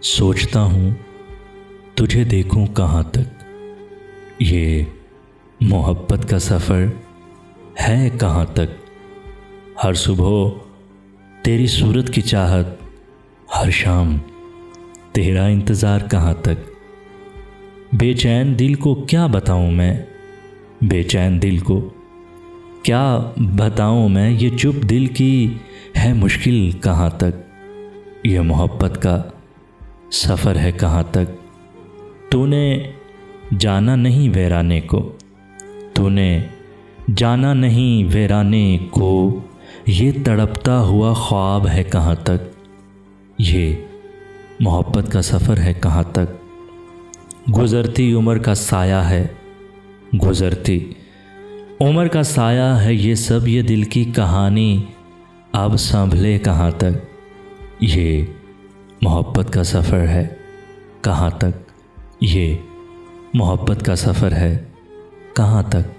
सोचता हूँ तुझे देखूँ कहाँ तक, ये मोहब्बत का सफ़र है कहाँ तक। हर सुबह तेरी सूरत की चाहत, हर शाम तेरा इंतज़ार कहाँ तक। बेचैन दिल को क्या बताऊँ मैं, बेचैन दिल को क्या बताऊँ मैं, ये चुप दिल की है मुश्किल कहाँ तक। ये मोहब्बत का सफ़र है कहाँ तक। तूने जाना नहीं वीराने को, तूने जाना नहीं वीराने को, ये तड़पता हुआ ख्वाब है कहाँ तक। ये मोहब्बत का सफ़र है कहाँ तक। गुज़रती उम्र का साया है, गुज़रती उम्र का साया है ये सब, ये दिल की कहानी अब संभले कहाँ तक। ये मोहब्बत का सफ़र है कहाँ तक, ये मोहब्बत का सफ़र है कहाँ तक।